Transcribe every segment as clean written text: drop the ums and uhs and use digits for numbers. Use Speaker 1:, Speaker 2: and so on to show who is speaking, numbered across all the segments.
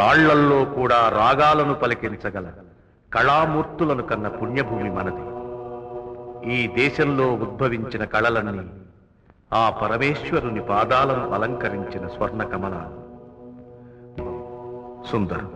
Speaker 1: రాళ్లల్లో కూడా రాగాలను పలికించగల కళామూర్తులను కన్న పుణ్యభూమి మనది. ఈ దేశంలో ఉద్భవించిన కళలన్నీ ఆ పరమేశ్వరుని పాదాలను అలంకరించిన స్వర్ణ కమలాలు. సుందరం.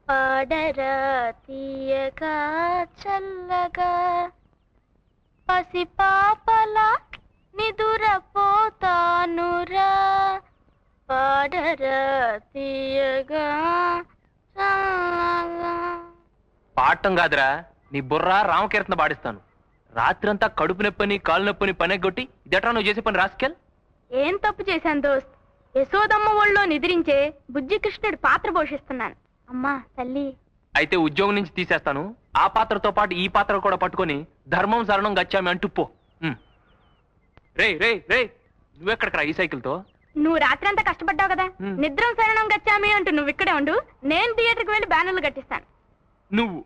Speaker 2: పాడరా తీయగా చల్లగా పసిపాపలా నిదురపోతానురా. పాడరా తీయగా చల్లగా.
Speaker 3: పాడటం కాదురా, నీ బుర్ర రామకీర్తన పాడిస్తాను. రాత్రంతా కడుపు నొప్పని కాలు నొప్పని పనెగొట్టి ఇదట్రా నువ్వు చేసే పని రాసుకెల్.
Speaker 2: ఏం తప్పు చేశాను దోస్త్? యశోదమ్మ ఒళ్ళో నిద్రించే బుజ్జి కృష్ణుడి పాత్ర పోషిస్తున్నాను. అమ్మా తల్లి.
Speaker 3: అయితే ఉద్యోగం నుంచి తీసేస్తాను. ఆ పాత్రతో పాటు ఈ పాత్ర కూడా పట్టుకొని ధర్మం శరణం గచ్చామి అంటూ పో. రే రే రే, నువ్వెక్కడికి రా ఈ సైకిల్తో?
Speaker 2: నువ్వు రాత్రంతా కష్టపడ్డావు కదా, నిద్రం శరణం గచ్చామి అంటూ నువ్వు ఇక్కడే ఉండు. నేను థియేటర్కి వెళ్ళి బ్యానర్లు కట్టిస్తాను.
Speaker 3: నువ్వు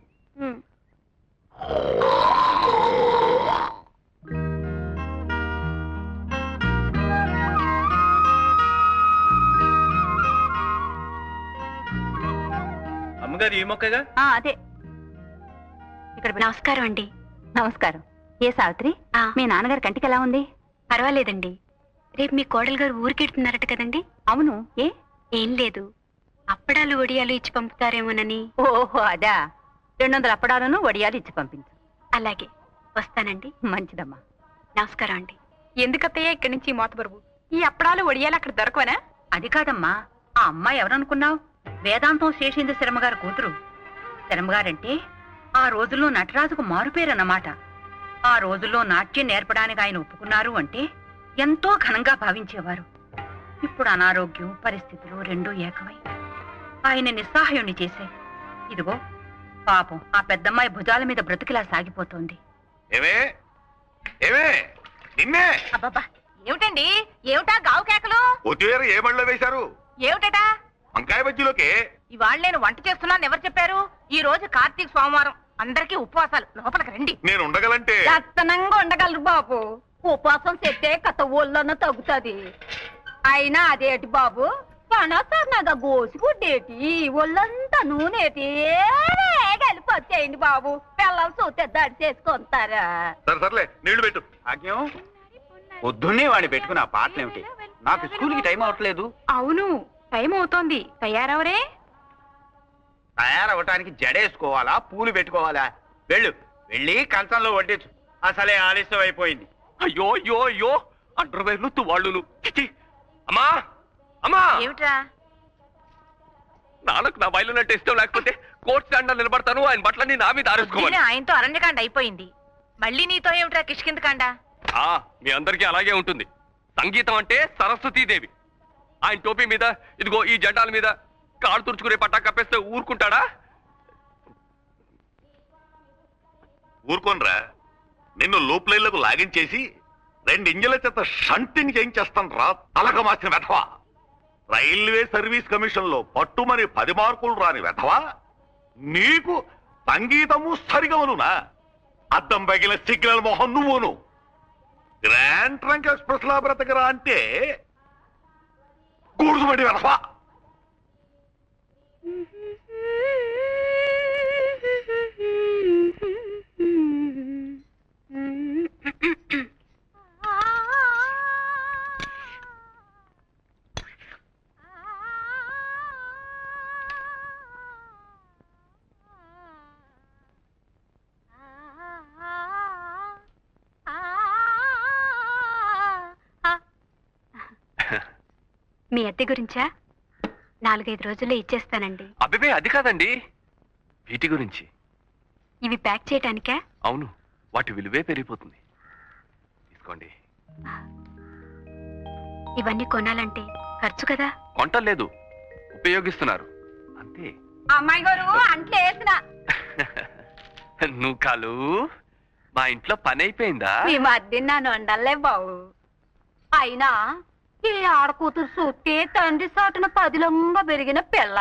Speaker 3: అమ్మగారు ఈ మొక్కగా?
Speaker 2: అదే.
Speaker 4: ఇక్కడ నమస్కారం అండి. నమస్కారం. ఏ సావిత్రి, మీ నాన్నగారి కంటికి ఎలా ఉంది? పర్వాలేదండి. రేపు మీ కోడలు గారు ఊరికెడుతున్నారట కదండి? అవును. ఏం లేదు, అప్పడాలు వడియాలు ఇచ్చి పంపుతారేమోనని. ఓహో అదా. 200 అప్పడాలను వడియాలు ఇచ్చి పంపించు. అలాగే, వస్తానండి. మంచిదమ్మా. నమస్కారం అండి.
Speaker 2: ఎందుకత్తయ్యా ఇక్కడి నుంచి మోతబరువు? ఈ అప్పడాలు వడియాలు అక్కడ దొరకవనా?
Speaker 4: అది కాదమ్మా, ఆ అమ్మాయి ఎవరనుకున్నావు? వేదాంతం శేషేంద్ర శర్మగారి కూతురు. శర్మగారంటే ఆ రోజుల్లో నటరాజుకు మారుపేరన్నమాట. ఆ రోజుల్లో నాట్యం నేర్పడానికి ఆయన ఒప్పుకున్నారు అంటే ఎంతో ఘనంగా భావించేవారు. ఇప్పుడు అనారోగ్యం పరిస్థితులు రెండూ ఏకమై ఆయన నిస్సహాయుణ్ణి చేశాయి. ఇదిగో పాపం ఆ పెద్దమ్మాయి భుజాల మీద బ్రతికిలా సాగిపోతోంది.
Speaker 2: అబ్బబ్బా, ఏమిటండి? ఏమిటా గావు కేకలు?
Speaker 5: ఏ బడిలో వేశారు?
Speaker 2: ఏమిటా?
Speaker 5: వంకాయ బజ్జీలోకే.
Speaker 2: ఇవాళ నేను వంట చేస్తున్నాను ఎవరు చెప్పారు? ఈ రోజు కార్తీక సోమవారం, అందరికీ ఉపవాసాలు. లోపలికి రండి.
Speaker 5: నేను ఉండగలంటే
Speaker 2: దత్తనంగా ఉండగలరు బాబు. ఉపవాసం చెట్టే కథ ఒళ్ళన్న తగ్గుతుంది. అయినా అదేటి బాబు, పనసన్నగా గోసిగుడ్డేటి, ఒళ్ళంతా నూనెటి కలిపి వచ్చేయండి బాబు. పిల్లలు చూస్తే దడి చేసుకుంటారా?
Speaker 5: సర్లే నీళ్లు పెట్టు.
Speaker 6: ఆజ్ఞం, పొద్దున్నే వాడిని పెట్టుకుని ఆ పాటలేమిటి? నాకు స్కూల్కి టైం అవట్లేదు.
Speaker 2: అవును, టైం అవుతోంది. తయారవరే?
Speaker 6: తయారవటానికి జడేసుకోవాలా, పూలు పెట్టుకోవాలా? వెళ్ళి కంచంలో వడ్డించు. అసలే ఆలస్యం అయిపోయింది.
Speaker 3: అయ్యో అయ్యో అయ్యో, అండర్వేర్లు తువాళ్ళులు. అమ్మా అమ్మా,
Speaker 2: ఏమిట్రా?
Speaker 3: నాన్నకు నా బయలున్నట్టు ఇష్టం లేకపోతే కోర్టు స్టాండ్ నిలబడతాను. ఆయన బట్టలన్నీ నా మీద ఆరేసుకోవాలి.
Speaker 2: ఆయనతో అరణ్యకాండ అయిపోయింది, మళ్ళీ నీతో ఏమిట్రా కిష్కిందకాండ?
Speaker 3: మీ అందరికీ అలాగే ఉంటుంది. సంగీతం అంటే సరస్వతీదేవి. ఆయన టోపీ మీద ఇదిగో ఈ జెండాల మీద కాళ్ళు తుడుచుకునే పట్టా కప్పేస్తే ఊరుకుంటాడా?
Speaker 5: ఊరుకోనరా. నిన్ను లూప్లైన్లకు లాగించేసి 2 ఇంజల చేత షంటిని చేయించేస్తాను రా తలక మార్చిన వెధవా. రైల్వే సర్వీస్ కమిషన్ లో పట్టుమని 10 మార్కులు రాని వెధవా. నీకు సంగీతము సరిగమనునా? అద్దం పగిలిన సిగ్నల్ మొహం నువ్వును. గ్రాండ్ ట్రంక్ ఎక్స్ప్రెస్ లా బ్రతకరా అంటే కూడుచుబడి వెధవా.
Speaker 4: మీ అద్దె గురించా? 4-5 రోజుల్లో ఇచ్చేస్తానండి.
Speaker 3: అబ్బే అది కాదండి, వీటి గురించి.
Speaker 4: ఇవి ప్యాక్ చేయటానికా?
Speaker 3: అవును, వాటి విలువే పెరిగిపోతుంది. తీసుకోండి.
Speaker 4: ఇవన్నీ కొనాలంటే ఖర్చు కదా?
Speaker 3: కొంటలేదు, ఉపయోగిస్తున్నారు అంతే.
Speaker 2: అమ్మాయి గారు అంట్లో వేసిన
Speaker 3: నువ్వు కాలు, మా ఇంట్లో పని అయిపోయిందా?
Speaker 2: ఈ మధ్య నన్ను వండలే బావు. అయినా
Speaker 4: ఈ ఆడకూతురు చూస్తే తండ్రి సాటున పదిలంగా పెరిగిన పిల్ల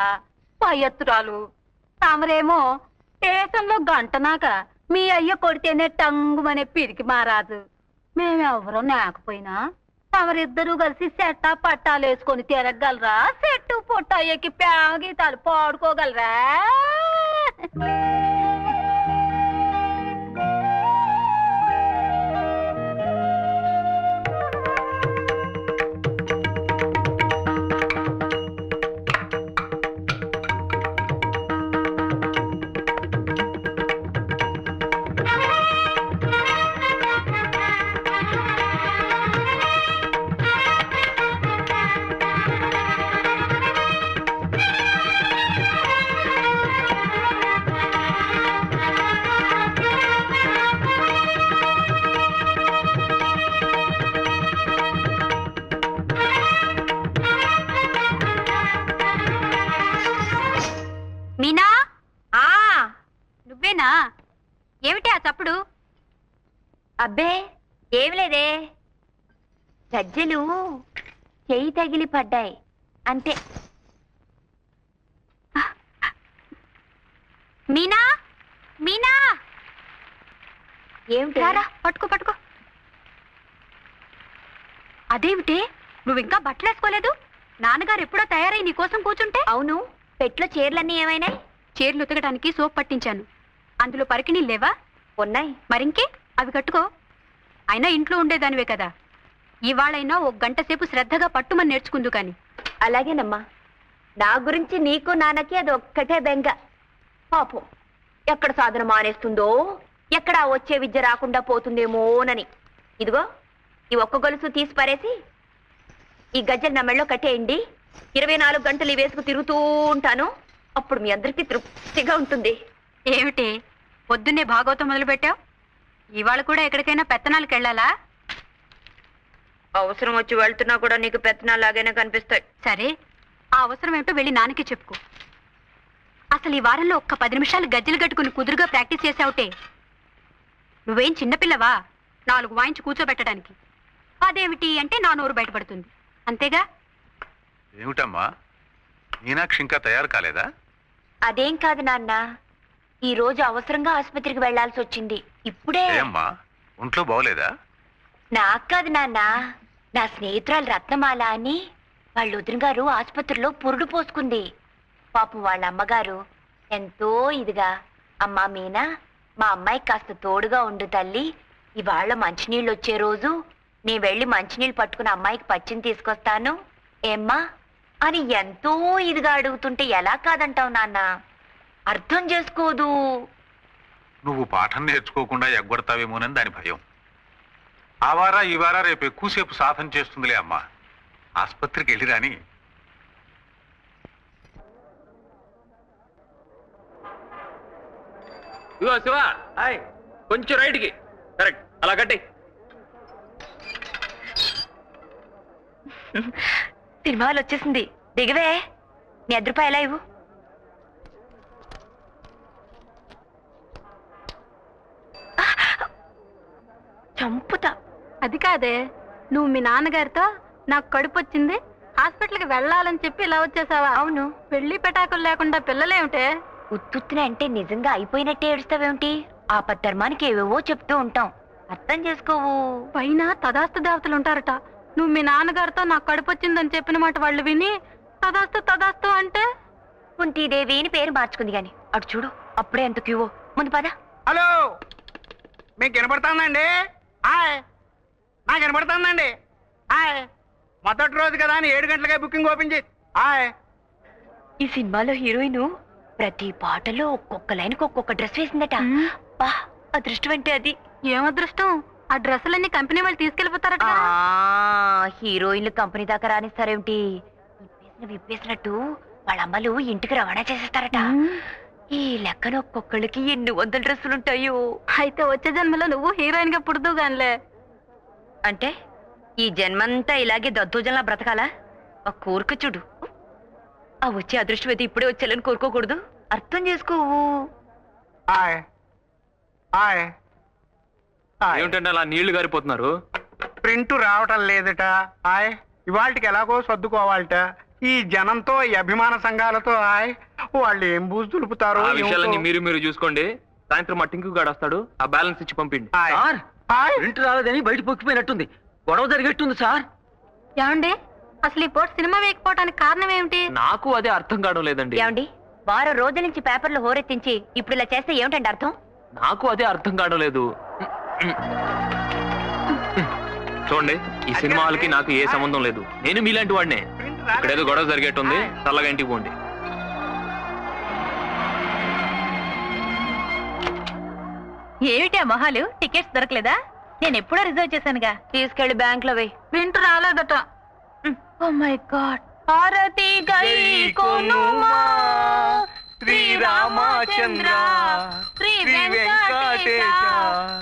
Speaker 4: పయ్యత్తురాలు. తమరేమో స్టేషన్లో గంటనాక మీ అయ్య కొడితేనే టంగుమనే పిరికి మారాజు. మేమెవరో లేకపోయినా తమరిద్దరూ కలిసి సెట్టా పట్టాలు వేసుకొని తిరగలరా? సెట్టు పొట్ట ఎక్కి గీతాలు పాడుకోగలరా? మీనా, నువ్వేనా? ఏమిటి ఆ చప్పుడు?
Speaker 7: అబ్బే ఏం లేదే, గజ్జెలు చెయ్యి తగిలి పడ్డాయి అంతే.
Speaker 2: మీనా, మీనా,
Speaker 7: ఏమిటి?
Speaker 2: పట్టుకో పట్టుకో. అదేమిటి నువ్వింకా బట్టలేసుకోలేదు? నాన్నగారు ఎప్పుడో తయారై నీకోసం కూర్చుంటే.
Speaker 7: అవును, పెట్లో చీరలన్నీ ఏమైనాయి?
Speaker 2: చీరలు ఉతకడానికి సోప్ పట్టించాను. అందులో పరికిణీలు లేవా?
Speaker 7: ఉన్నాయి.
Speaker 2: మరింకే అవి కట్టుకో. అయినా ఇంట్లో ఉండేదానివే కదా, ఇవాళైనా ఒక గంట సేపు శ్రద్ధగా పట్టుమని నేర్చుకుందు కాని.
Speaker 7: అలాగేనమ్మా. నా గురించి నీకు నాన్నకి అది ఒక్కటే బెంగ. పాపం ఎక్కడ సాధన మానేస్తుందో, ఎక్కడ వచ్చే విద్య రాకుండా పోతుందేమోనని. ఇదిగో ఈ ఒక్క గొలుసు తీసి పారేసి ఈ గజ్జలు నా మెళ్ళో కట్టేయండి. 24 గంటలు వేసుకు తిరుగుతూ ఉంటాను. అప్పుడు మీ అందరికీ తృప్తిగా ఉంటుంది.
Speaker 2: ఏమిటి పొద్దున్నే భాగవతం మొదలు పెట్టావు? ఇవాళ కూడా ఎక్కడికైనా పెత్తనాలకు వెళ్ళాలా?
Speaker 7: అవసరం వచ్చి వెళ్తున్నా కూడా నీకు పెత్తనాలాగానే కనిపిస్తాయి.
Speaker 2: సరే, ఆ అవసరం ఏమిటో వెళ్ళి నాన్నకి చెప్పుకో. అసలు ఈ వారంలో ఒక్క 10 నిమిషాలు గజ్జలు కట్టుకుని కుదురుగా ప్రాక్టీస్ చేసావుటే. నువ్వేం చిన్నపిల్లవా 4 వాయించి కూర్చోబెట్టడానికి? అదేమిటి అంటే నా నోరు బయటపడుతుంది, అంతేగా?
Speaker 5: ఏమిటమ్మా, మీనాక్షి ఇంకా తయారు కాలేదా?
Speaker 7: అదేం కాదు నాన్న, ఈ రోజు అవసరంగా ఆసుపత్రికి వెళ్లాల్సి వచ్చింది. ఇప్పుడే.
Speaker 5: ఏమ్మా, ఒంట్లో బాగోలేదా?
Speaker 7: నాకు కాదు నాన్న, నా స్నేహితురాలు రత్నమాల అని వాళ్ళ వదిన గారు ఆసుపత్రిలో పురుడు పోసుకుంది. పాపం వాళ్ళ అమ్మగారు ఎంతో ఇదిగా, అమ్మా మీనా, మా అమ్మాయికి కాస్త తోడుగా ఉండు తల్లి, ఇవాళ మంచినీళ్ళు వచ్చే రోజు నేను వెళ్ళి మంచినీళ్ళు పట్టుకుని అమ్మాయికి పచ్చిని తీసుకొస్తాను ఏమ్మా అని ఎంతో ఇదిగా అడుగుతుంటే ఎలా కాదంటావు నాన్న? అర్థం చేసుకోదు.
Speaker 5: నువ్వు పాఠం నేర్చుకోకుండా ఎగ్గొడతావేమోనని దాని భయం. ఆ వారా ఈ వారా రేపు ఎక్కువసేపు సాధన చేస్తుందిలే అమ్మా. ఆసుపత్రికి వెళ్ళి రాని.
Speaker 3: ఇగో శివ, కొంచెం రైట్కి. కరెక్ట్, అలా కట్టి.
Speaker 7: సినిమాలు వచ్చేసింది, దిగవే. నీ ₹1 ఇవ్వు. చంపుతా.
Speaker 2: అది కాదే, నువ్వు మీ నాన్నగారితో నాకు కడుపు వచ్చింది, హాస్పిటల్కి వెళ్ళాలని చెప్పి ఇలా వచ్చేసావా?
Speaker 7: అవును.
Speaker 2: పెళ్లి పెటాకులు లేకుండా పిల్లలేమిటే?
Speaker 7: ఉత్తుత్తున అంటే నిజంగా అయిపోయినట్టే ఏడుస్తావేమిటి? ఆపద్ధర్మానికి ఏవేవో చెప్తూ ఉంటాం, అర్థం చేసుకోవు.
Speaker 2: పైన తదాస్తు దేవతలు ఉంటారట. నువ్వు మీ నాన్నగారితో నాకు కడుపు వచ్చిందని చెప్పిన మాట వాళ్ళు విని తదాస్తు తదాస్తు అంటే
Speaker 7: కుంతీదేవి అని పేరు మార్చుకుంది గాని అటు చూడు, అప్పుడే ఎంత క్యూవో. ముందు పద.
Speaker 6: హలో, మీకు వినపడుతుందండి? హాయ్, నాకు వినపడుతుందండి. హాయ్, మొదటి రోజు కదా అని 7 గంటలకే బుకింగ్ ఓపెన్ చేసి. హాయ్,
Speaker 7: ఈ సినిమాలో హీరోయిన్ ప్రతి పాటలో ఒక్కొక్క లైన్కి ఒక్కొక్క డ్రెస్ వేసిందట. బా, అదృష్టం అంటే అది.
Speaker 2: ఏం అదృష్టం? ఆ డ్రెస్సులన్నీ కంపెనీ వాళ్ళు తీసుకెళ్లిపోతారట.
Speaker 7: హీరోయిన్లు కంపెనీ దాకా రానిస్తారేమిటి? విప్పేసినట్టు వాళ్ళ అమ్మలు ఇంటికి రవాణా చేసేస్తారట. ఈ లెక్కన ఒక్కొక్కళ్ళకి ఎన్ని 100 డ్రెస్సులుంటాయో.
Speaker 2: అయితే వచ్చే జన్మలో నువ్వు హీరోయిన్ గా పుడుతూ గానిలే.
Speaker 7: అంటే ఈ జన్మంతా ఇలాగే దద్దోజనలా బ్రతకాలా? ఆ కోరిక చూడు. ఆ వచ్చే అదృష్టం అయితే ఇప్పుడే వచ్చేయాలని కోరుకోకూడదు, అర్థం చేసుకోవు.
Speaker 6: Hi hi hi.
Speaker 3: ఏమిటంటే అలా నీళ్లు గారిపోతున్నారు?
Speaker 6: ప్రింట్ రావటం లేదట. హాయ్, ఇవాళకి ఎలాగో సర్దుకోవాలట. ఈ జనంతో ఈ అభిమాన సంఘాలతో వాళ్ళు ఏం బూజు దులుపుతారో.
Speaker 3: ఆ విషయాలన్నీ మీరు చూసుకోండి. సాయంత్రం మా టింకు గాడు వస్తాడు, ఆ బ్యాలెన్స్ ఇచ్చి పంపిండి.
Speaker 8: ప్రింట్ రాలేదని బయట పొక్కిపోయినట్టుంది, గొడవ జరిగేట్టుంది సార్.
Speaker 2: ఏమండి అసలు ఈ పూట సినిమా వేయకపోవడానికి కారణం ఏమిటి?
Speaker 3: నాకు అదే అర్థం కావడం లేదండి.
Speaker 7: ఏమండి వారం రోజుల నుంచి పేపర్లు హోరెత్తించి ఇప్పుడు ఇలా చేస్తే ఏమిటండి అర్థం?
Speaker 3: నాకు అదే అర్థం కావడం లేదు. చూడండి, ఈ సినిమా వాళ్ళకి నాకు ఏ సంబంధం లేదు. నేను మీలాంటి వాడినే. ఇక్కడేదో గొడవ జరిగేట్టుంది, చల్లగా ఇంటికి పోండి.
Speaker 2: ఏమిటి ఆ మొహాలు? టికెట్స్ దొరకలేదా? నేను ఎప్పుడో రిజర్వ్ చేశానుగా.
Speaker 7: తీసుకెళ్లి బ్యాంక్ లో వేయి.
Speaker 2: ప్రింట్ రాలేదట. Oh my God. హారతి గై కొనుమా శ్రీరామచంద్ర శ్రీ వెంకటేశ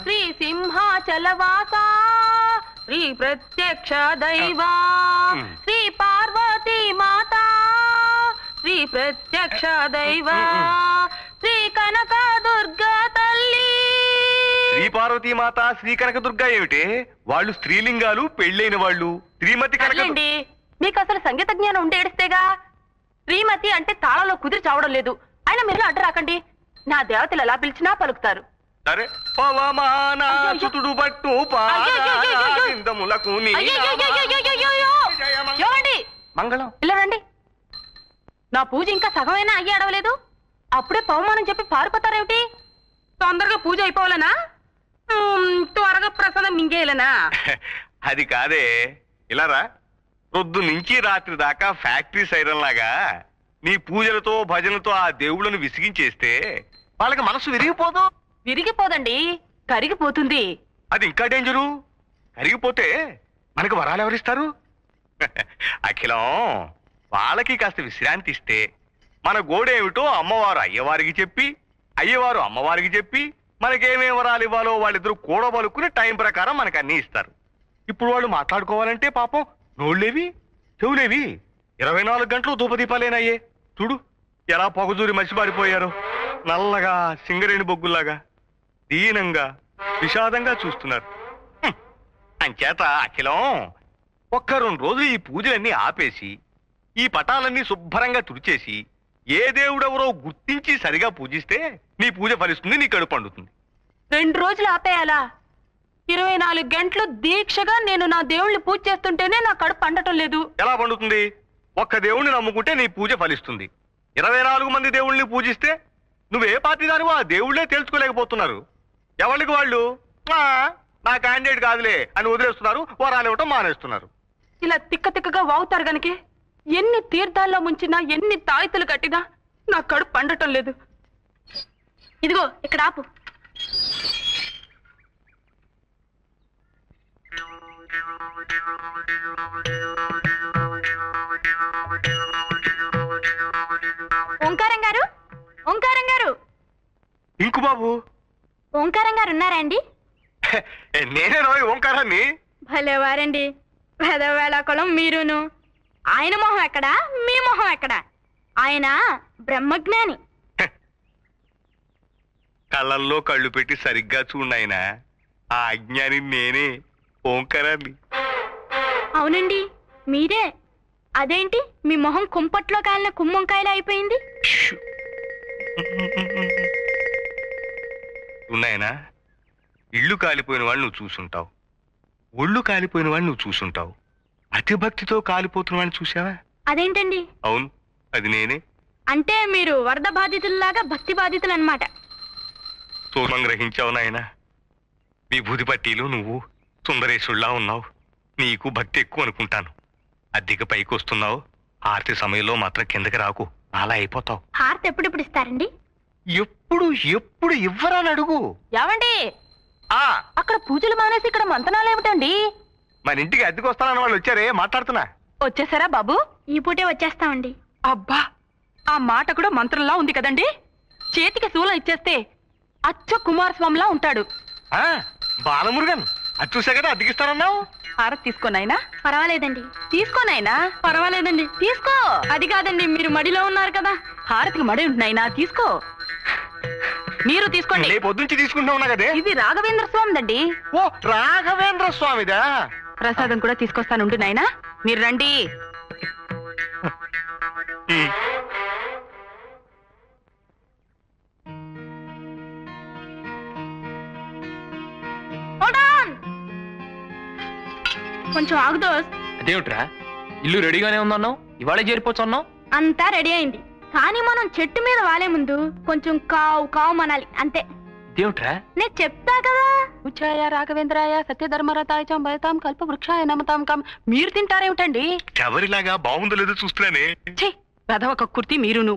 Speaker 2: శ్రీ సింహాచలవాస శ్రీ ప్రత్యక్ష దైవా శ్రీ పార్వతీ మాత శ్రీ ప్రత్యక్ష దైవా శ్రీ కనక దుర్గా తల్లి.
Speaker 9: శ్రీ పార్వతీ మాత, శ్రీ కనకదుర్గ ఏమిటే? వాళ్ళు స్త్రీలింగాలు, పెళ్ళైన వాళ్ళు. శ్రీమతి కనక.
Speaker 2: మీకు అసలు సంగీత జ్ఞానం ఉంటే ఏడిస్తేగా. శ్రీమతి అంటే తాళంలో కుదిరి చావడం లేదు. అయినా మీరు అడ్డు రాకండి. నా దేవతలు ఎలా పిలిచినా పలుకుతారు.
Speaker 9: సరే, పవమానాసుతుడు బట్టు పాదములకు
Speaker 2: మంగళం ఇలా రండి. నా పూజ ఇంకా సగమైనా అయ్యి అడవలేదు, అప్పుడే పవమానం చెప్పి పారిపోతారేమిటి? తొందరగా పూజ అయిపోవాలనా? త్వరగా ప్రసాదం మింగేయాలనా?
Speaker 9: అది కాదే, ఇలారా. పొద్దు నుంచి రాత్రి దాకా ఫ్యాక్టరీ సైరన్ లాగా నీ పూజలతో భజనతో ఆ దేవుళ్ళను విసిగించేస్తే వాళ్ళకి మనసు విరిగిపోదు.
Speaker 2: విరిగిపోదండి, కరిగిపోతుంది.
Speaker 9: అది ఇంకా డేంజరు. కరిగిపోతే మనకు వరాలు ఎవరిస్తారు? అఖిలం, వాళ్ళకి కాస్త విశ్రాంతి ఇస్తే మన గోడేమిటో అమ్మవారు అయ్యవారికి చెప్పి, అయ్యవారు అమ్మవారికి చెప్పి మనకేమేం వరాలు ఇవ్వాలో వాళ్ళిద్దరూ కూడబలుకుని టైం ప్రకారం మనకు అన్ని ఇస్తారు. ఇప్పుడు వాళ్ళు మాట్లాడుకోవాలంటే పాపం నోళ్ళేవి చెవులేవి 24 గంటలు ధూపదీపాలేనాయే. చూడు ఎలా పొగజూరి మసిబారిపోయారు. నల్లగా సింగరేణి బొగ్గుల్లాగా దీనంగా విషాదంగా చూస్తున్నారు. అంచేత అఖిలం, ఒక్క 2 రోజులు ఈ పూజలన్నీ ఆపేసి ఈ పటాలన్నీ శుభ్రంగా తుడిచేసి ఏ దేవుడెవరో గుర్తించి సరిగా పూజిస్తే నీ పూజ ఫలిస్తుంది, నీ కడుపు పండుతుంది.
Speaker 2: 2 రోజులు ఆపేయాలా? 24 గంటలు దీక్షగా నేను నా దేవుణ్ణి పూజ చేస్తుంటేనే నా కడుపు పండటం లేదు.
Speaker 9: ఎలా పండుతుంది? ఒక్క దేవుణ్ణి నమ్ముకుంటే నీ పూజ ఫలిస్తుంది. 24 మంది దేవుళ్ళని పూజిస్తే నువ్వే పార్టీ దానివో ఆ దేవుళ్లే తెలుసుకోలేకపోతున్నారు. ఎవరికి వాళ్ళు నా క్యాండిడేట్ కాదులే అని వదిలేస్తున్నారు, వరాలు ఇవ్వటం మానేస్తున్నారు.
Speaker 2: ఇలా తిక్క తిక్కగా వాగుతారు గనకే ఎన్ని తీర్థాల్లో ముంచినా, ఎన్ని తాయితులు కట్టినా నా కడుపు పండటం లేదు. ఇదిగో ఇక్కడ ఆపు. ఓంకారం గారు, ఓంకారం గారు.
Speaker 9: ఇంకు బాబు.
Speaker 2: ఓంకారం గారు ఉన్నారా అండి?
Speaker 9: నేనే రోయ్ ఓంకారాన్ని.
Speaker 2: భలేవారండి, పెదవేళాకులం మీరును. ఆయన మొహం ఎక్కడా, మీ మొహం ఎక్కడా? ఆయన బ్రహ్మజ్ఞాని.
Speaker 9: కళ్ళల్లో కళ్ళు పెట్టి సరిగ్గా చూడాయన. ఆ అజ్ఞాని నేనే, ఓంకారాన్ని.
Speaker 2: అవునండి మీరే. అదేంటి మీ మొహం కుంపట్లో కాలిన కుమ్మంకాయలా అయిపోయింది?
Speaker 9: ఉన్నాయనా, ఇళ్ళు కాలిపోయిన వాళ్ళు నువ్వు చూసుంటావు, ఒళ్ళు కాలిపోయిన వాళ్ళు నువ్వు చూసుంటావు. అతి భక్తితో కాలిపోతున్న వాడిని చూసావా?
Speaker 2: అదేంటండి?
Speaker 9: అవును, అది నేనే.
Speaker 2: అంటే మీరు వరద బాధితుల్లాగా భక్తి బాధితులు అన్నమాట.
Speaker 9: సూర్మం గ్రహించావు నాయన. విభూతి పట్టీలు నువ్వు సుందరేశుల్లా ఉన్నావు. నీకు భక్తి ఎక్కువ అనుకుంటాను. అద్దెకి పైకి వస్తున్నావు, ఆర్తి సమయంలో మాత్రం కిందకి రాకు, అలా అయిపోతావు.
Speaker 2: హారతి ఎప్పుడిప్పుడు ఇస్తారండి?
Speaker 9: ఎప్పుడు ఎప్పుడు ఇవ్వరని అడుగు.
Speaker 2: ఏమండి, అక్కడ పూజలు మానేసి ఇక్కడ మంతనాలు ఏమిటండి?
Speaker 9: మన ఇంటికి అద్దెకి వస్తానన్న వాళ్ళు వచ్చారే, మాట్లాడుతున్నా.
Speaker 2: వచ్చేసారా బాబు? ఈ పూటే వచ్చేస్తామండి. అబ్బా, ఆ మాట కూడా మంత్రంలా ఉంది కదండి. చేతికి శూలం ఇచ్చేస్తే అచ్చ కుమారస్వామిలా ఉంటాడు.
Speaker 9: బాలమురుగన్, అది చూసా కదా అద్దెకిస్తానన్నావు.
Speaker 2: హారతి తీసుకోనాయినా? పర్వాలేదండి. తీసుకోనాయినా? పర్వాలేదండి. తీసుకో. అది కాదండి, మీరు మడిలో ఉన్నారు కదా, హారతికి మడి ఉంటున్నాయినా, తీసుకో. మీరు తీసుకోండి.
Speaker 9: పొద్దుంచి తీసుకుంటున్నా కదే.
Speaker 2: ఇది రాఘవేంద్ర స్వామిదండి.
Speaker 9: ఓ, రాఘవేంద్ర స్వామిదా?
Speaker 2: ప్రసాదం కూడా తీసుకొస్తానుండు నాయనా.
Speaker 4: మీరు రండి.
Speaker 10: కొంచెం ఆగు దోస్త్.
Speaker 3: అదేమిట్రా ఇల్లు రెడీగానే ఉందన్నావు, ఇవాళే చేరిపోవచ్చు అన్నావు.
Speaker 10: అంతా రెడీ అయింది, కానీ మనం చెట్టు మీద వాలే ముందు కొంచెం కావు కావు మనాలి అంతే.
Speaker 3: ఇదేమిట్రా?
Speaker 10: నేను చెప్తా కదా.
Speaker 4: ఉచ్చాయ రాఘవేంద్రాయ సత్యధర్మరతాయ చ భయతాం కల్ప వృక్షాయ నమతాం కం. మీరు తింటారేమిటండి?
Speaker 9: ఎవరిలాగా బాగుందో లేదో చూస్తున్నానే.
Speaker 4: ఛీ, పెదవ కక్కుర్తి మీరును.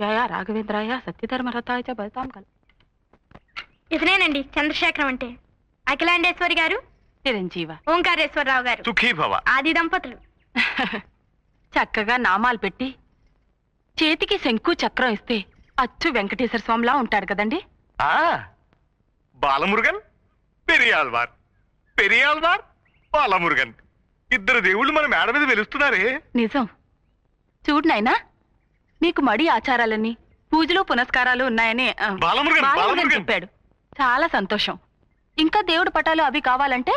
Speaker 4: జయ రాఘవేంద్రాయ సత్యధర్మరతాయ చ భయతాం కల్ప.
Speaker 10: ఇతనేనండి చంద్రశేఖరం అంటే. అఖిలాండేశ్వరి గారు,
Speaker 4: చిరంజీవ.
Speaker 10: ఓంకారేశ్వరరావు గారు,
Speaker 9: సుఖీ భవ.
Speaker 10: ఆది దంపతులు.
Speaker 4: చక్కగా నామాలు పెట్టి చేతికి శంకు చక్రం ఇస్తే అచ్చు వెంకటేశ్వర స్వామిలా ఉంటాడు కదండి.
Speaker 9: ఆ బాలమురుగన్, పెరియాళ్వార్, పెరియాళ్వార్, బాలమురుగన్, ఇద్దరు దేవుళ్ళు మన మేడ మీద వెలుస్తున్నారే.
Speaker 4: నిజం. చూడు నాయనా, మీకు మడి ఆచారాలన్నీ పూజలు పునస్కారాలు ఉన్నాయని
Speaker 9: బాలమురుగన్,
Speaker 4: బాలమురుగన్
Speaker 9: బాలమురుగన్
Speaker 4: చెప్పాడు. చాలా సంతోషం. ఇంకా దేవుడు పటాలు అవి కావాలంటే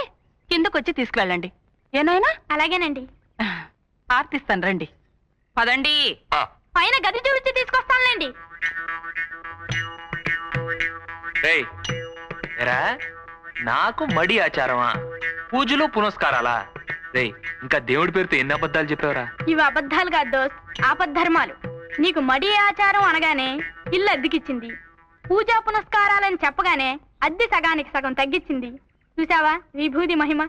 Speaker 4: కిందకొచ్చి తీసుకువెళ్ళండి. ఏనాయనా?
Speaker 10: అలాగేనండి.
Speaker 4: ఆర్తిస్తాను, రండి. పదండి.
Speaker 10: పైన గది చూపించి తీసుకొస్తానులేండి.
Speaker 3: రేయ్, ఏరా, నాకు మడి ఆచారమా, పూజలు పునస్కారాలా? రేయ్, ఇంకా దేవుడి పేరుతో ఎన్ని అబద్ధాలు చెప్పావురా?
Speaker 10: ఇవి అబద్ధాలు కాదు దోస్త్, ఆపద్ధర్మాలు. నీకు మడి ఆచారం అనగానే ఇల్లు అద్దెకిచ్చింది, పూజా పునస్కారాలని చెప్పగానే అద్దె సగానికి సగం తగ్గించింది. చూసావా విభూది మహిమ?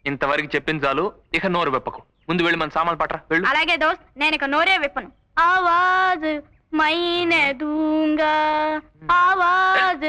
Speaker 3: ఇంతవరకు చెప్పింది చాలు, ఇక నోరు వెప్పకు. ముందు వెళ్ళి మన సామాన్లు పట్రా, వెళ్ళు.
Speaker 10: అలాగే దోస్త్, నేను ఇక నోరే విప్పను. ఆవాజ్ మైనే దూంగా, ఆవాజ్.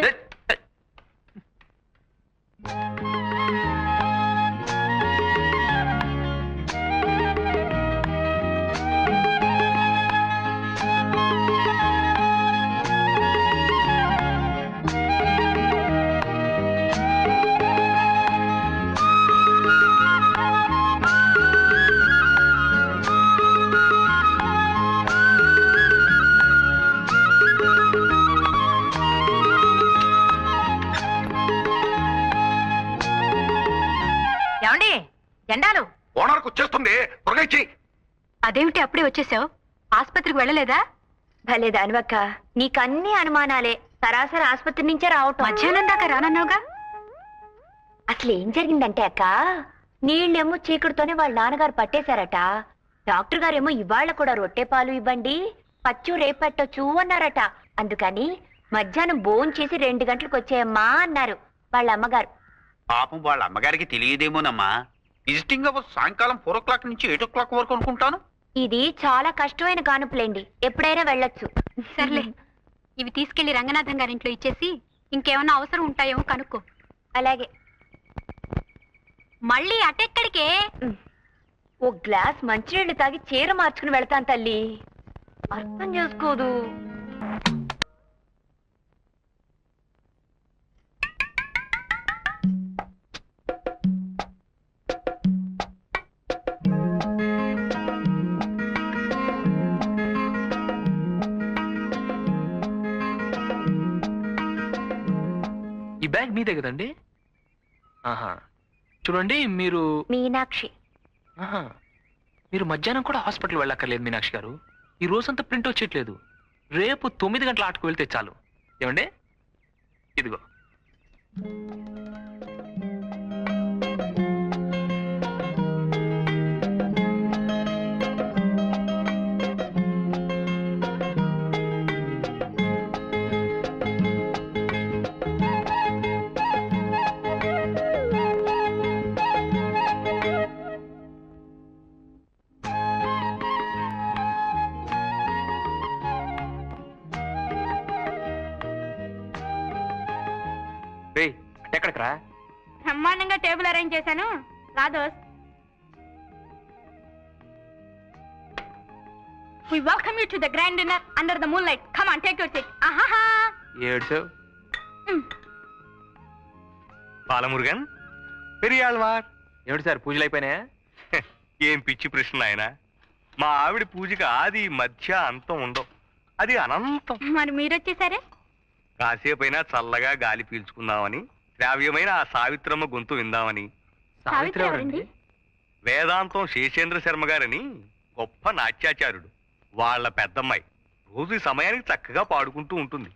Speaker 7: ఏమండి జెండాలు?
Speaker 5: ఓనర్కు వచ్చేస్తుంది, త్వరగా ఇచ్చేయ్.
Speaker 2: అదేమిటి అప్పుడే వచ్చేసావు? ఆసుపత్రికి వెళ్ళలేదా?
Speaker 7: భలే దానివక్క, నీకన్నీ అనుమానాలే. సరాసరి ఆసుపత్రి నుంచే రావటం.
Speaker 2: మధ్యాహ్నం దాకా రానన్నావుగా?
Speaker 7: అసలు ఏం జరిగిందంటే అక్క, నీళ్ళేమో చీకటితోనే వాళ్ళ నాన్నగారు పట్టేశారట. డాక్టర్ గారేమో ఇవాళ కూడా రొట్టె పాలు ఇవ్వండి, పచ్చు రేపట్టొచ్చు అన్నారట. అందుకని మధ్యాహ్నం భోంచేసి 2 గంటలకు వచ్చేయమ్మా అన్నారు వాళ్ళ అమ్మగారు.
Speaker 6: పాపం వాళ్ళ అమ్మగారికి తెలియదేమోనమ్మా. విజిటింగ్ అవర్స్ సాయంకాలం 4 o'clock నుంచి 8 o'clock వరకు అనుకుంటాను.
Speaker 7: ఇది చాలా కష్టమైన కానుపులేండి, ఎప్పుడైనా వెళ్ళొచ్చు.
Speaker 2: సర్లే, ఇవి తీసుకెళ్లి రంగనాథం గారింట్లో ఇచ్చేసి ఇంకేమన్నా అవసరం ఉంటాయేమో కనుక్కో.
Speaker 7: అలాగే.
Speaker 2: మళ్ళీ అటెక్కడికే?
Speaker 7: ఓ గ్లాస్ మంచినీళ్ళు తాగి చీర మార్చుకుని వెళ్తాను తల్లి. అర్థం చేసుకోదు.
Speaker 3: ఈ బ్యాగ్ మీదే కదండి? ఆహా, చూడండి, మీరు
Speaker 7: మీనాక్షి.
Speaker 3: ఆహా, మీరు మధ్యాహ్నం కూడా హాస్పిటల్ వెళ్ళక్కర్లేదు మీనాక్షి గారు. ఈ రోజంతా ప్రింట్ వచ్చేట్లేదు. రేపు 9 గంటల ఆటకు వెళ్తే చాలు. ఏమండి? ఇదిగో. ఎక్కడికి రా?
Speaker 10: బ్రహ్మాండంగా టేబుల్ అరేంజ్ చేశాను, రా దోస్త్. We welcome you to the grand dinner under the moonlight. Come on, take your seat. Ahaha.
Speaker 3: ఏడ్చావు?
Speaker 9: Balamurugan, Periyalvar.
Speaker 3: ఏమిటి సార్, పూజలు అయిపోయినాయా?
Speaker 9: ఏం పిచ్చి ప్రశ్న ఆయన. మా ఆవిడ పూజకి ఆది మధ్య అంతం ఉండవు, అది అనంతం.
Speaker 10: మరి మీరొచ్చేసారే?
Speaker 9: కాసేపైనా చల్లగా గాలి పీల్చుకుందామని, శ్రావ్యమైన ఆ సావిత్రమ్మ గొంతు విందామని.
Speaker 10: సావిత్రి ఎవరండి?
Speaker 9: వేదాంతం శేషేంద్ర శర్మ గారని గొప్ప నాట్యాచార్యుడు. వాళ్ళ పెద్దమ్మాయి రోజు ఈ సమయానికి చక్కగా పాడుకుంటూ ఉంటుంది.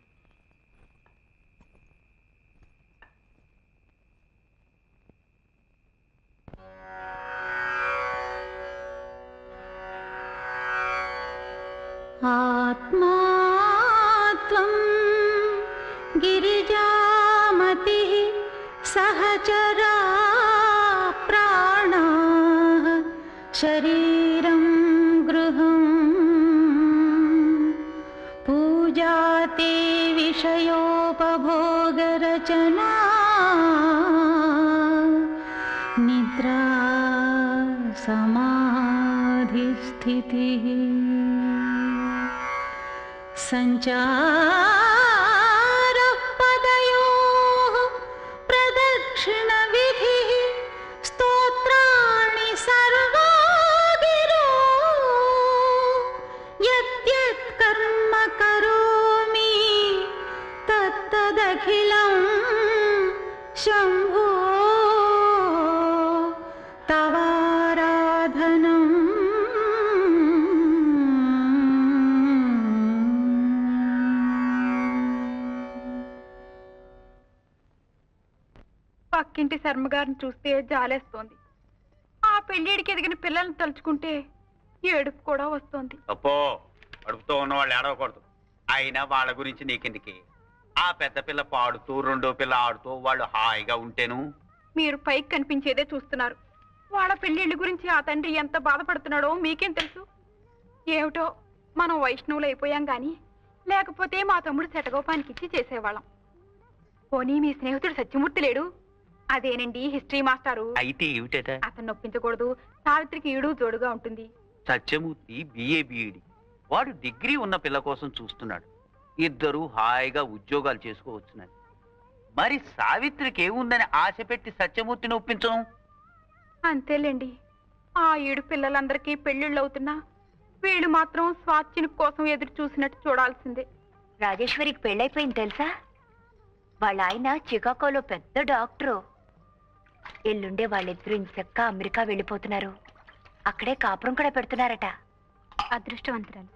Speaker 11: ఆత్మా త్వం గిరిజామతిః సహచరా ప్రాణాః శరీరం గృహం పూజాతే విషయోపభోగరచనా నిద్రా సమాధిస్థితిః సంచారః పదయోః ప్రదక్షిణవిధిః స్తోత్రాణి సర్వా గిరో యద్యత్ కర్మ కరోమి తత్తదఖిలం శంభో తవారాధనం.
Speaker 10: పక్కింటి శర్మగారిని చూస్తే జాలేస్తోంది. ఆ పెళ్లిడికి ఎదిగిన పిల్లల్ని తలుచుకుంటే ఏడుపు కూడా వస్తోంది.
Speaker 6: అప్పో అడుగుతూ ఉన్నవాళ్ళు ఏడవకూడదు. అయినా వాళ్ళ గురించి నీకెందుకి? ఆ పెద్ద పిల్ల పాడుతూ రెండో పిల్ల ఆడుతూ వాళ్ళు హాయిగా ఉంటేను.
Speaker 10: మీరు పైకి కనిపించేదే చూస్తున్నారు. వాళ్ళ పెళ్లిళ్ళ గురించి ఆ తండ్రి ఎంత బాధపడుతున్నాడో మీకేం తెలుసు? ఏమిటో మనం వైష్ణవులు అయిపోయాం గాని లేకపోతే మా తమ్ముడు శటగోపానికి ఇచ్చి చేసేవాళ్ళం. పోనీ మీ స్నేహితుడు సత్యమూర్తి లేడు? అదేనండి హిస్టరీ మాస్టారు.
Speaker 6: అయితే ఏమిటట?
Speaker 10: అతను నొప్పించకూడదు. సావిత్రికి ఈడు జోడుగా ఉంటుంది.
Speaker 6: Satyamurthy BA BEd. వాడు డిగ్రీ ఉన్న పిల్ల కోసం చూస్తున్నాడు. ఇద్దరు హాయిగా ఉద్యోగాలు చేసుకోవచ్చునని. మరి సావిత్రికి ఏముందని ఆశ పెట్టి సత్యమూర్తిని ఒప్పించను?
Speaker 10: అంతేలేండి. ఆ ఏడు పిల్లలందరికీ పెళ్లిళ్ళు అవుతున్నా వీళ్ళు మాత్రం స్వాచ్ఛిని కోసం ఎదురు చూసినట్టు చూడాల్సిందే.
Speaker 7: రాజేశ్వరికి పెళ్ళైపోయింది తెలుసా? వాళ్ళ ఆయన చికాగోలో పెద్ద డాక్టరు. ఎల్లుండే వాళ్ళిద్దరూ ఇంచక్క అమెరికా వెళ్ళిపోతున్నారు. అక్కడే కాపురం కూడా పెడుతున్నారట.
Speaker 2: అదృష్టవంతురాలు.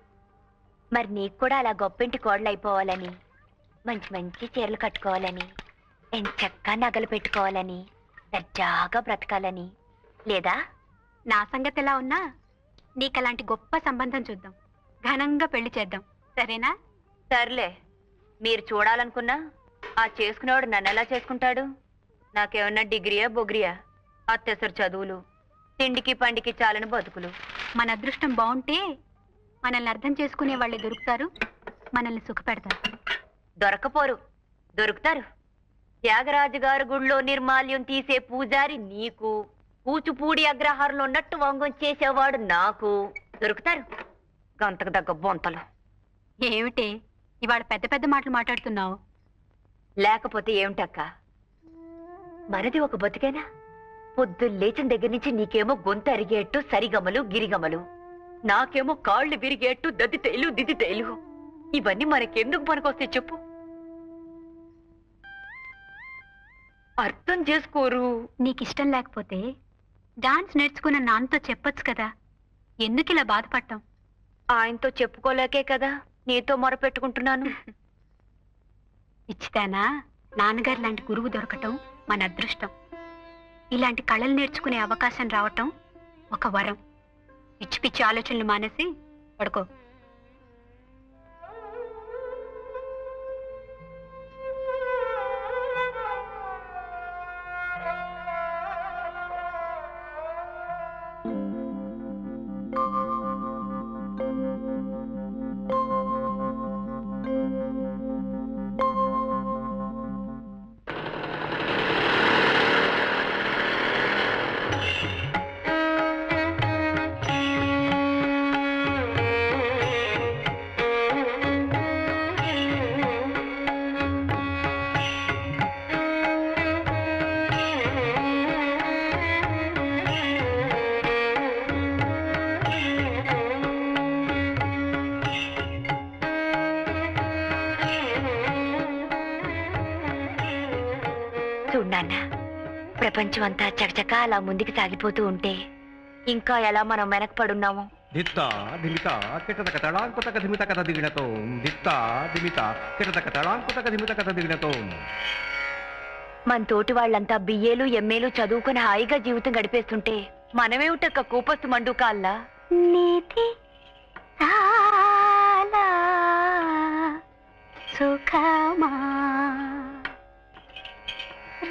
Speaker 7: మరి నీకు కూడా అలా గొప్పింటి కోడలు అయిపోవాలని, మంచి మంచి చీరలు కట్టుకోవాలని, ఎంచక్కా నగలు పెట్టుకోవాలని, దర్జాగా బ్రతకాలని లేదా?
Speaker 2: నా సంగతి ఎలా ఉన్నా నీకలాంటి గొప్ప సంబంధం చూద్దాం. ఘనంగా పెళ్లి చేద్దాం. సరేనా?
Speaker 7: సర్లే. మీరు చూడాలనుకున్నా ఆ చేసుకునేవాడు నన్ను ఎలా చేసుకుంటాడు? నాకేమన్నా డిగ్రీయా బొగ్రియా? అత్తెసరు చదువులు, తిండికి పండికి చాలని బతుకులు.
Speaker 2: మన అదృష్టం బాగుంటే మనల్ని అర్థం చేసుకునే వాళ్ళే దొరుకుతారు, మనల్ని సుఖపెడతారు.
Speaker 7: దొరకపోరు, దొరుకుతారు. త్యాగరాజు గారు గుళ్ళో నిర్మాల్యం తీసే పూజారి నీకు, కూచిపూడి అగ్రహారంలో ఉన్నట్టు వంగం చేసేవాడు నాకు దొరుకుతారు. గంతకు దగ్గ బొంతలు.
Speaker 2: ఏమిటే ఇవాళ పెద్ద పెద్ద మాటలు మాట్లాడుతున్నావు?
Speaker 7: లేకపోతే ఏమిటక్క, మనది ఒక బతుకేనా? పొద్దు లేచిన దగ్గర నుంచి నీకేమో గొంతు అరిగేట్టు సరిగమలు గిరిగమలు, నాకేమో కాళ్ళు విరిగేట్టు దద్దితేలు దిద్దితేలు. ఇవన్నీ మనకెందుకు పనికొస్తే చెప్పు? అర్థం చేసుకోరు.
Speaker 2: నీకిష్టం లేకపోతే డాన్స్ నేర్చుకున్న నాన్నతో చెప్పొచ్చు కదా. ఎందుకు ఇలా బాధపడటం?
Speaker 7: ఆయనతో చెప్పుకోలేకే కదా నీతో మొరపెట్టుకుంటున్నాను.
Speaker 2: ఇచ్చితేనా నాన్నగారు లాంటి గురువు దొరకటం మన అదృష్టం. ఇలాంటి కళలు నేర్చుకునే అవకాశం రావటం ఒక వరం. పిచ్చి పిచ్చి ఆలోచనలు మానేసి పడుకో.
Speaker 7: చూడన్నా, ప్రపంచం అంతా చకచకా అలా ముందుకు సాగిపోతూ ఉంటే ఇంకా ఎలా మనం వెనకపడున్నాము.
Speaker 1: దిత్త దిమిత కిటతక తడాంకుతక ధిమిత కథ దిగినతో దిత్త దిమిత కిటతక తడాంకుతక ధిమిత కథ దిగినతో.
Speaker 7: మన తోటి వాళ్ళంతా బిఏలు ఎంఏలు చదువుకుని హాయిగా జీవితం గడిపేస్తుంటే మనమేమిటక్క కూపస్తు మండుకాల్లా.
Speaker 2: నీతి చాలా సుఖమా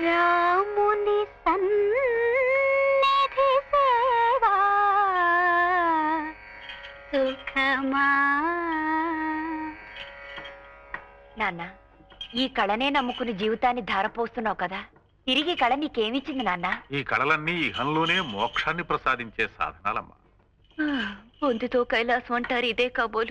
Speaker 2: రాముని సన్నిధి సేవా సుఖమా.
Speaker 7: నాన్న, ఈ కళనే నమ్ముకుని జీవితాన్ని ధారపోస్తున్నావు కదా, తిరిగి కళ నీకేమిచ్చింది నాన్న?
Speaker 5: ఈ కళలన్నీ ఇహంలోనే మోక్షాన్ని ప్రసాదించే సాధనాలమ్మా.
Speaker 7: పొందుతో కైలాసం అంటారు, ఇదే కాబోలు.